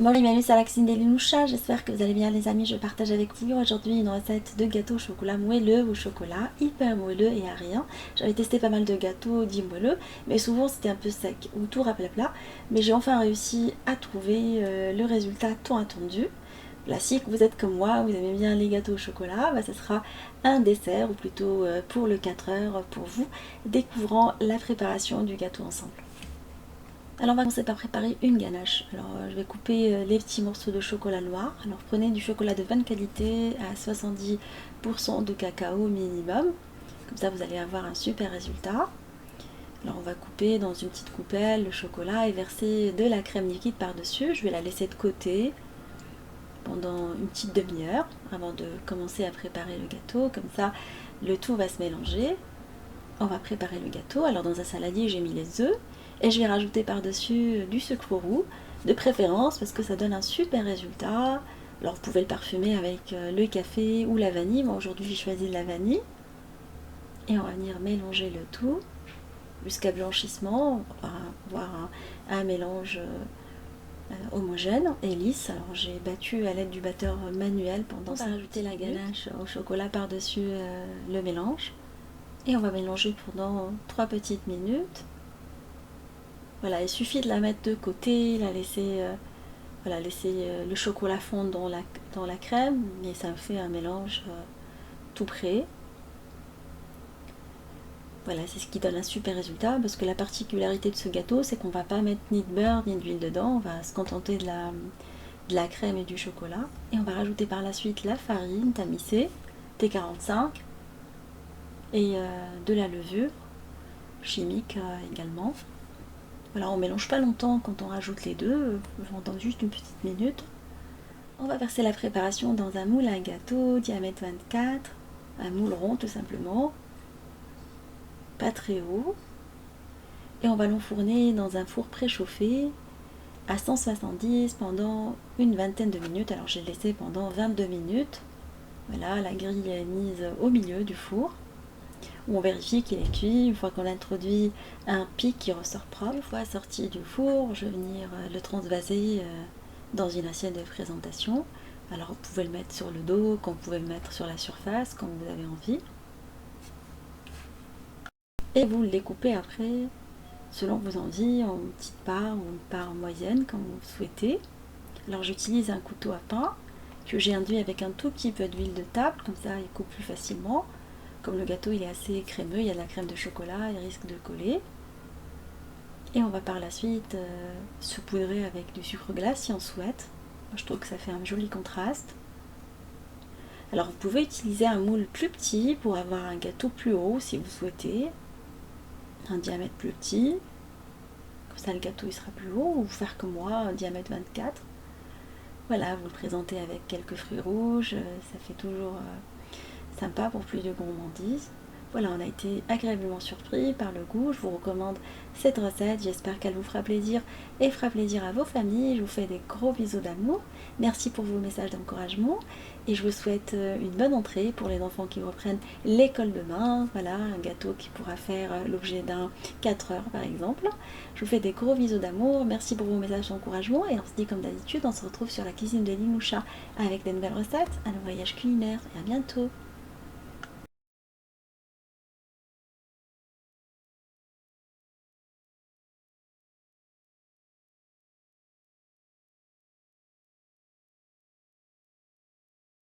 Bon, bienvenue sur la cuisine des Linoucha, j'espère que vous allez bien les amis, je partage avec vous aujourd'hui une recette de gâteau au chocolat moelleux ou chocolat hyper moelleux et à rien. J'avais testé pas mal de gâteaux dits moelleux, mais souvent c'était un peu sec ou tout raplapla, mais j'ai enfin réussi à trouver le résultat tant attendu. Là, si vous êtes comme moi, vous aimez bien les gâteaux au chocolat, bah, ce sera un dessert, ou plutôt pour le 4 heures pour vous, découvrant la préparation du gâteau ensemble. Alors on va commencer par préparer une ganache. Alors je vais couper les petits morceaux de chocolat noir. Alors prenez du chocolat de bonne qualité à 70% de cacao minimum. Comme ça vous allez avoir un super résultat. Alors on va couper dans une petite coupelle le chocolat et verser de la crème liquide par-dessus. Je vais la laisser de côté pendant une petite demi-heure avant de commencer à préparer le gâteau. Comme ça le tout va se mélanger. On va préparer le gâteau. Alors dans un saladier j'ai mis les œufs. Et je vais rajouter par-dessus du sucre roux, de préférence parce que ça donne un super résultat. Alors vous pouvez le parfumer avec le café ou la vanille. Moi aujourd'hui j'ai choisi de la vanille. Et on va venir mélanger le tout jusqu'à blanchissement. On va avoir un mélange homogène et lisse. Alors j'ai battu à l'aide du batteur manuel pendant ça. On va rajouter la ganache au chocolat par-dessus le mélange. Et on va mélanger pendant 3 petites minutes. Voilà, il suffit de la mettre de côté, la laisser, laisser le chocolat fondre dans la crème, mais ça fait un mélange tout prêt. Voilà, c'est ce qui donne un super résultat, parce que la particularité de ce gâteau, c'est qu'on ne va pas mettre ni de beurre ni d'huile dedans, on va se contenter de la crème et du chocolat. Et on va rajouter par la suite la farine tamisée, T45, et de la levure chimique également. Voilà, on ne mélange pas longtemps quand on rajoute les deux, j'entends juste une petite minute. On va verser la préparation dans un moule à gâteau, diamètre 24, un moule rond tout simplement, pas très haut. Et on va l'enfourner dans un four préchauffé à 170 pendant une vingtaine de minutes. Alors j'ai laissé pendant 22 minutes. Voilà, la grille est mise au milieu du four, où on vérifie qu'il est cuit. Une fois qu'on a introduit un pic qui ressort propre, une fois sorti du four, je vais venir le transvaser dans une assiette de présentation. Alors vous pouvez le mettre sur le dos, comme vous pouvez le mettre sur la surface, comme vous avez envie. Et vous le découpez après, selon vos envies, en petites parts ou une part moyenne, comme vous souhaitez. Alors j'utilise un couteau à pain que j'ai induit avec un tout petit peu d'huile de table, comme ça il coupe plus facilement. Comme le gâteau il est assez crémeux, il y a de la crème de chocolat, il risque de coller. Et on va par la suite saupoudrer avec du sucre glace si on souhaite. Moi, je trouve que ça fait un joli contraste. Alors vous pouvez utiliser un moule plus petit pour avoir un gâteau plus haut si vous souhaitez. Un diamètre plus petit. Comme ça le gâteau il sera plus haut. Ou faire comme moi, un diamètre 24. Voilà, vous le présentez avec quelques fruits rouges. Ça fait toujours sympa pour plus de gourmandise. Voilà, on a été agréablement surpris par le goût. Je vous recommande cette recette. J'espère qu'elle vous fera plaisir et fera plaisir à vos familles. Je vous fais des gros bisous d'amour. Merci pour vos messages d'encouragement. Et je vous souhaite une bonne entrée pour les enfants qui reprennent l'école demain. Voilà, un gâteau qui pourra faire l'objet d'un 4 heures par exemple. Je vous fais des gros bisous d'amour. Merci pour vos messages d'encouragement. Et on se dit comme d'habitude, on se retrouve sur la cuisine de Linoucha avec des nouvelles recettes, un voyage culinaire. Et à bientôt.